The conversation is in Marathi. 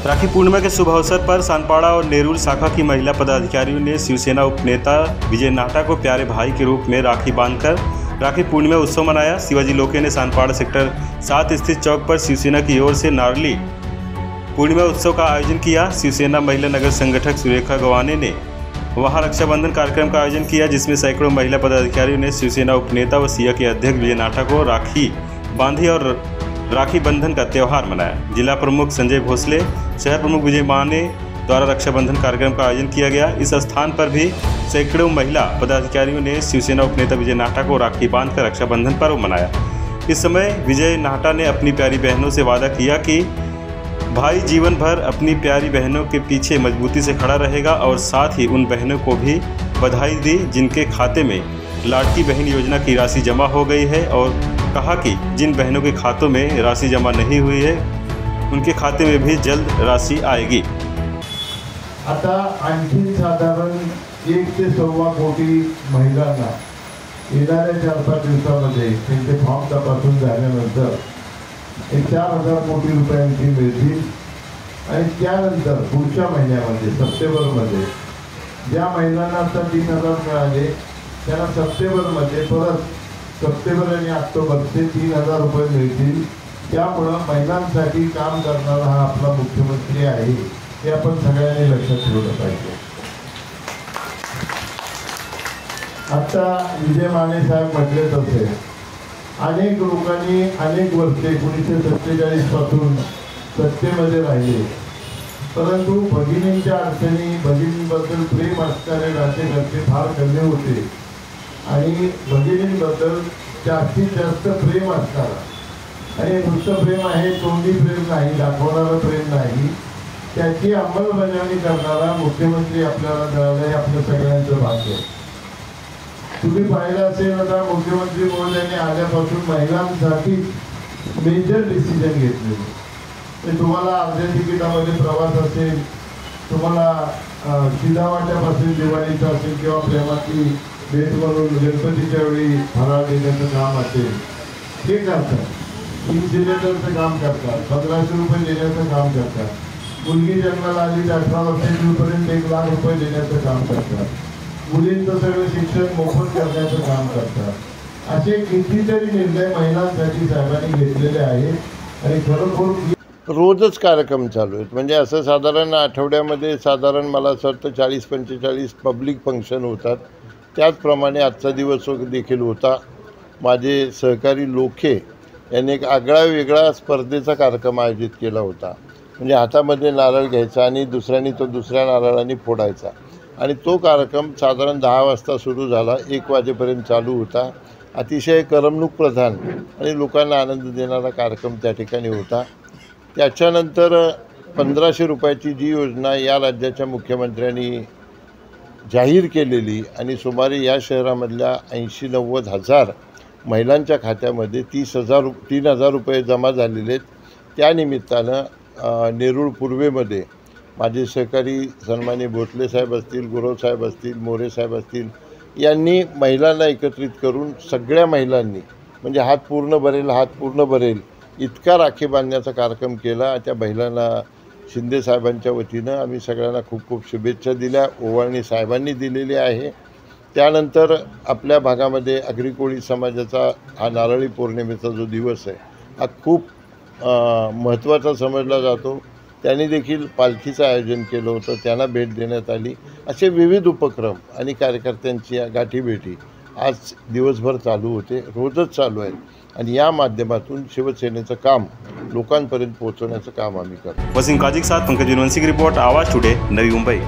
राखी पूर्णिमा के शुभ अवसर पर सानपाड़ा और नेरुल शाखा की महिला पदाधिकारियों ने शिवसेना उपनेता विजय नाहटा को प्यारे भाई के रूप में राखी बांधकर राखी पूर्णिमा उत्सव मनाया। शिवाजी लोके ने सानपाड़ा सेक्टर 7 स्थित चौक पर शिवसेना की ओर से नारली पूर्णिमा उत्सव का आयोजन किया। शिवसेना महिला नगर संगठक सुरेखा गवाने ने वहां रक्षाबंधन कार्यक्रम का आयोजन किया, जिसमें सैकड़ों महिला पदाधिकारियों ने शिवसेना उपनेता व सिया के अध्यक्ष विजय नाहटा को राखी बांधी और राखी बंधन का त्यौहार मनाया। जिला प्रमुख संजय भोसले, शहर प्रमुख विजय माने द्वारा रक्षाबंधन कार्यक्रम का आयोजन किया गया। इस स्थान पर भी सैकड़ों महिला पदाधिकारियों ने शिवसेना उपनेता विजय नाहटा को राखी बांधकर रक्षाबंधन पर्व मनाया। इस समय विजय नाहटा ने अपनी प्यारी बहनों से वादा किया कि भाई जीवन भर अपनी प्यारी बहनों के पीछे मजबूती से खड़ा रहेगा और साथ ही उन बहनों को भी बधाई दी जिनके खाते में लाडली बहन योजना की राशि जमा हो गई है, और कहा कि जिन बहनों के खातों में राशि जमा नहीं हुई है उनके खाते में भी जल्द राशि आएगी। आता आणखी साधारण 1 ते 1.25 कोटी महिलांना येणाऱ्या 4-5 दिवसांमध्ये त्यांचे फॉर्म तपासून झाल्यानंतर 4,000 कोटी रुपयांची मिळतील आणि त्यानंतर पुढच्या महिन्यामध्ये सप्टेंबरमध्ये ज्या महिलांना आता 3,000 मिळाले त्यांना सप्टेंबरमध्ये परत सप्टेंबर आणि ऑक्टोबरचे 3,000 रुपये मिळतील। त्यामुळे महिलांसाठी काम करणारा हा आपला मुख्यमंत्री आहे हे आपण सगळ्यांनी लक्षात ठेवलं पाहिजे। आता विजय माने साहेब म्हटले तसे अनेक लोकांनी अनेक वर्षे 1947 पासून सत्तेमध्ये राहिले, परंतु भगिनींच्या अडचणी, भगिनींबद्दल प्रेम असणारे राज्यकर्ते फार कमी होते आणि भगिनींबद्दल जास्तीत जास्त प्रेम असणारा आणि नुसतं प्रेम आहे, तोंडी प्रेम नाही, दाखवणारं प्रेम नाही, त्याची अंमलबजावणी करणारा मुख्यमंत्री आपल्याला मिळाला हे आपल्या सगळ्यांचं भाग्य आहे। तुम्ही पाहिलं असेल आता मुख्यमंत्री महोदयांनी आल्यापासून महिलांसाठी मेजर डिसिजन घेतले। ते तुम्हाला अर्ध्या तिकिटामध्ये प्रवास असेल, तुम्हाला शिधावाट्यापासून दिवाळीचा असेल किंवा प्रेमाची भेट म्हणून गणपतीच्या वेळी फराळ देण्याचं काम असेल, हे करतात। इन्सिलेटरचं काम करतात, 1,500 रुपये देण्याचं काम करतात। मुलगी जन्माला आली 18 वर्षांपर्यंत 1 लाख रुपये देण्याचं काम करतात। मुलींचं सगळं शिक्षण मोफत करण्याचं काम करतात। असे कितीतरी निर्णय महिलांसाठी साहेबांनी घेतलेले आहेत आणि खरोखर रोजच कार्यक्रम चालू आहेत। म्हणजे असं साधारण आठवड्यामध्ये साधारण मला असं वाटतं 40-45 पब्लिक फंक्शन होतात। त्याचप्रमाणे आजचा दिवस देखील होता। माझे सहकारी लोके यांनी एक आगळा वेगळा स्पर्धेचा कार्यक्रम आयोजित केला होता। म्हणजे हातामध्ये नारळ घ्यायचा आणि दुसऱ्याने तो दुसऱ्या नारळाने फोडायचा आणि तो कार्यक्रम साधारण 10 वाजता सुरू झाला, 1 वाजेपर्यंत चालू होता। अतिशय करमणूक प्रधान आणि लोकांना आनंद देणारा कार्यक्रम त्या ठिकाणी होता। त्याच्यानंतर 1,500 रुपयाची जी योजना या राज्याच्या मुख्यमंत्र्यांनी जाहीर केलेली आणि सुमारे या शहरामधल्या 80-90 हजार महिलांच्या खात्यामध्ये 3,000 रुपये जमा झालेले आहेत। त्यानिमित्तानं नेरुळ पूर्वेमध्ये माझे सहकारी सन्माननीय भोसले साहेब असतील, गुरव साहेब असतील, मोरे साहेब असतील यांनी महिलांना एकत्रित करून सगळ्या महिलांनी म्हणजे हात पूर्ण भरेल इतका राखी बांधण्याचा कार्यक्रम केला। त्या महिलांना शिंदे साहेबांच्या वतीनं आम्ही सगळ्यांना खूप खूप शुभेच्छा दिल्या, ओवाळणी साहेबांनी दिलेली आहे। त्यानंतर आपल्या भागामध्ये आगरी कोळी समाजाचा हा नारळी पौर्णिमेचा जो दिवस आहे हा खूप महत्त्वाचा समजला जातो। त्यांनी देखील पालखीचं आयोजन केलं होतं, त्यांना भेट देण्यात आली। असे विविध उपक्रम आणि कार्यकर्त्यांची गाठीभेटी आज दिवसभर चालू होते, रोजच चालू आहेत आणि या माध्यमातून शिवसेनेचं काम लोकांपर्यंत पोहोचवण्याचं काम आम्ही करतो। वसीम काजी के साथ पंकज विनवंशी की रिपोर्ट, आवाज़ टुडे, नवी मुंबई।